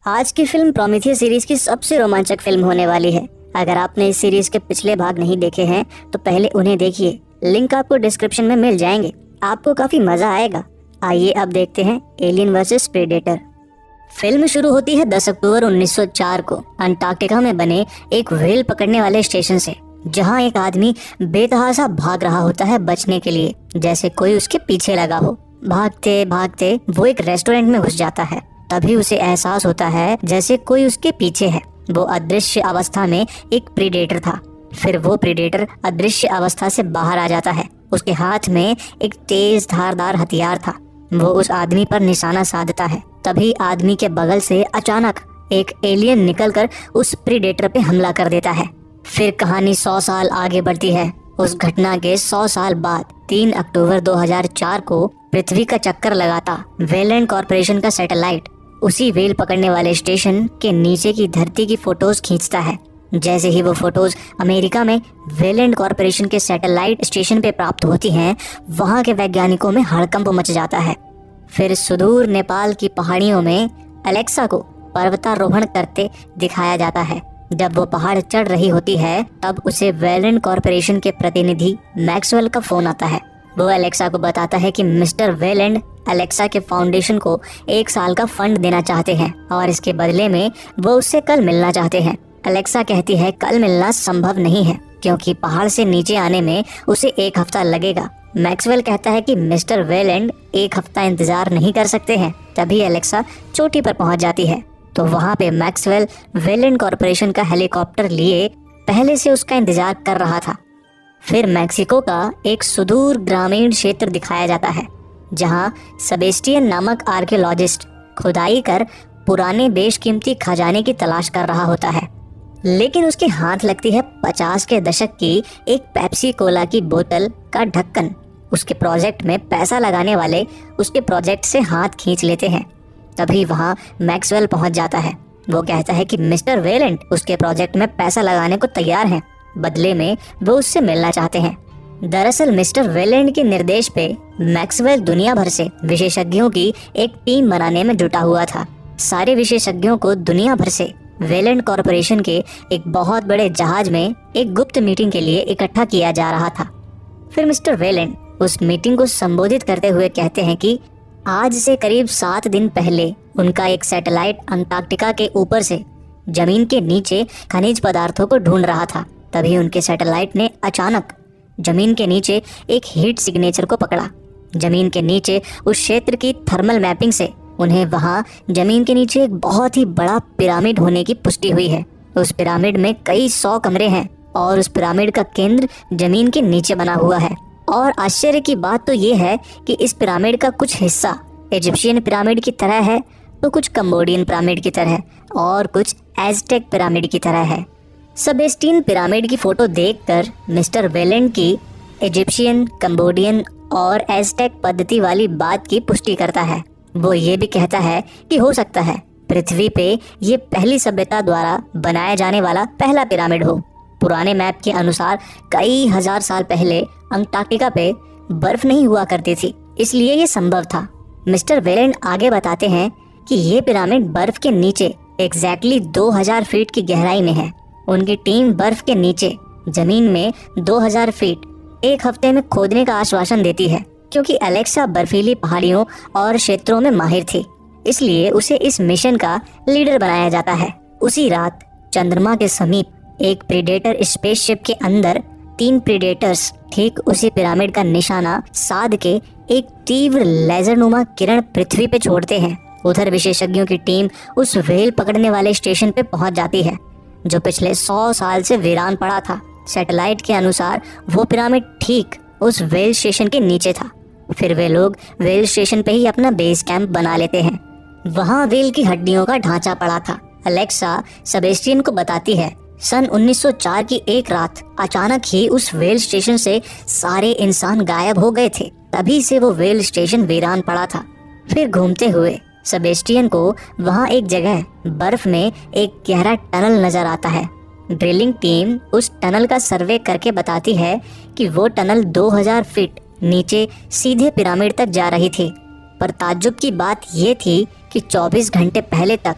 आज की film Prometheus series की सबसे रोमांचक फिल्म होने वाली है। अगर आपने इस सीरीज के पिछले भाग नहीं देखे हैं तो पहले उन्हें देखिए, लिंक आपको डिस्क्रिप्शन में मिल जाएंगे। आपको काफी मजा आएगा। आइए अब देखते हैं एलियन वर्सेस प्रेडेटर। फिल्म शुरू होती है 10 अक्टूबर 1904 को अंटार्कटिका में बने एक व्हेल पकड़ने वाले स्टेशन से, जहां एक आदमी बेतहासा भाग रहा होता है बचने के लिए, जैसे कोई उसके पीछे लगा हो। भागते भागते वो एक रेस्टोरेंट में घुस जाता है। तभी उसे एहसास होता है जैसे कोई उसके पीछे है। वो अदृश्य अवस्था में एक प्रीडेटर था। फिर वो प्रीडेटर अदृश्य अवस्था से बाहर आ जाता है। उसके हाथ में एक तेज धारदार हथियार था। वो उस आदमी पर निशाना साधता है। तभी आदमी के बगल से अचानक एक एलियन निकलकर उस प्रीडेटर पे हमला कर देता है। फिर कहानी 100 साल आगे बढ़ती है। उस घटना के 100 साल बाद 3 अक्टूबर 2004 को पृथ्वी का चक्कर लगाता वेलेंट कॉर्पोरेशन का सैटेलाइट उसी व्हेल पकड़ने वाले स्टेशन के नीचे की धरती की फोटोज खींचता है। जैसे ही वो फोटोज अमेरिका में वेलेंट कॉर्पोरेशन के सैटेलाइट स्टेशन पे प्राप्त होती हैं, वहां के वैज्ञानिकों में हड़कंप मच जाता है। फिर सुदूर नेपाल की पहाड़ियों में एलेक्सा को पर्वतारोहण करते दिखाया जाता है। जब वो पहाड़ चढ़ रही होती है तब उसे वेलेंट कॉर्पोरेशन के प्रतिनिधि मैक्सवेल का फोन आता है। वो एलेक्सा को बताता है कि मिस्टर वेलेंट एलेक्सा के फाउंडेशन को 1 साल का फंड देना चाहते हैं और इसके बदले में वो उससे कल मिलना चाहते हैं। एलेक्सा कहती है कल मिलना संभव नहीं है क्योंकि पहाड़ से नीचे आने में उसे 1 हफ्ता लगेगा। मैक्सवेल कहता है कि मिस्टर वेलेंट 1 हफ्ता इंतजार नहीं कर सकते हैं। तभी एलेक्सा चोटी पर पहुंच जाती है तो वहां पे मैक्सवेल वेलेंट कॉर्पोरेशन का हेलीकॉप्टर लिए पहले से उसका इंतजार कर रहा था। फिर मैक्सिको का एक सुदूर ग्रामीण क्षेत्र दिखाया जाता है जहां सेबेस्टियन नामक आर्कियोलॉजिस्ट खुदाई कर पुराने बेशकीमती खजाने की तलाश कर रहा होता है। लेकिन उसके हाथ लगती है 50 के दशक की एक पेप्सी कोला की बोतल का ढक्कन। उसके प्रोजेक्ट में पैसा लगाने वाले उसके प्रोजेक्ट से हाथ खींच लेते हैं। तभी वहां मैक्सवेल पहुंच जाता है। वो कहता है कि मिस्टर वेलेंट उसके प्रोजेक्ट में पैसा लगाने को तैयार हैं। बदले में वो उससे मिलना चाहते हैं। दरअसल मिस्टर वेलेंट के निर्देश पे मैक्सवेल दुनिया भर से विशेषज्ञों की एक टीम बनाने में जुटा हुआ था। सारे विशेषज्ञों को दुनिया भर से वेलेंट कॉर्पोरेशन के एक बहुत बड़े जहाज में एक गुप्त मीटिंग के लिए इकट्ठा किया जा रहा था। फिर मिस्टर वेलेंट उस मीटिंग को संबोधित करते हुए कहते हैं कि आज से करीब 7 दिन पहले उनका एक सैटेलाइट अंटार्कटिका के ऊपर से जमीन के नीचे खनिज पदार्थों को ढूंढ रहा था। तभी उनके सैटेलाइट ने अचानक जमीन के नीचे एक हीट सिग्नेचर को पकड़ा। जमीन के नीचे उस क्षेत्र की थर्मल मैपिंग से उन्हें वहां जमीन के नीचे एक बहुत ही बड़ा पिरामिड होने की पुष्टि हुई है। उस पिरामिड में कई 100 कमरे हैं और उस पिरामिड का केंद्र जमीन के नीचे बना हुआ है। और आश्चर्य की बात तो ये है कि इस पिरामिड का कुछ हिस्सा इजिप्शियन पिरामिड की तरह है, तो कुछ कंबोडियन पिरामिड की तरह और कुछ एज़टेक पिरामिड की तरह है। सेबेस्टियन पिरामिड की फोटो देखकर मिस्टर वेलेंट की इजिप्शियन, कंबोडियन और एज़टेक पद्धति वाली बात की पुष्टि करता है। वो ये भी कहता है कि हो सकता है पृथ्वी पे ये पहली सभ्यता द्वारा बनाया जाने वाला पहला पिरामिड हो। पुराने मैप के अनुसार कई हजार साल पहले अंटार्कटिका पे बर्फ नहीं हुआ करती थी, इसलिए ये संभव था। मिस्टर वेलेंट आगे बताते हैं कि ये पिरामिड बर्फ के नीचे एग्जैक्टली 2000 फीट की गहराई में है। उनकी टीम बर्फ के नीचे जमीन में 2000 फीट 1 हफ्ते में खोदने का आश्वासन देती है। क्योंकि एलेक्सा बर्फीली पहाड़ियों और क्षेत्रों में माहिर थी, इसलिए उसे इस मिशन का लीडर बनाया जाता है। उसी रात चंद्रमा के समीप एक प्रीडेटर स्पेसशिप के अंदर 3 प्रीडेटर्स ठीक उसी पिरामिड का निशाना साध के एक तीव्र लेजरनुमा किरण पृथ्वी पे छोड़ते हैं। उधर विशेषज्ञों की टीम उस व्हेल पकड़ने वाले स्टेशन पे पहुंच जाती है जो पिछले 100 साल से वीरान पड़ा था। सैटेलाइट के अनुसार वो पिरामिड ठीक उस व्हेल स्टेशन के नीचे था। फिर वे लोग व्हेल स्टेशन पे ही अपना बेस कैंप बना लेते हैं। वहाँ व्हेल की हड्डियों का ढांचा पड़ा था। एलेक्सा सेबेस्टियन को बताती है सन 1904 की एक रात अचानक ही उस व्हेल स्टेशन से सारे इंसान गायब हो गए थे। तभी से वो व्हेल स्टेशन वीरान पड़ा था। फिर घूमते हुए सेबेस्टियन को वहाँ एक जगह बर्फ में एक गहरा टनल नजर आता है। ड्रिलिंग टीम उस टनल का सर्वे करके बताती है कि वो टनल 2000 फीट नीचे सीधे पिरामिड तक जा रही थी। पर ताज्जुब की बात ये थी कि 24 घंटे पहले तक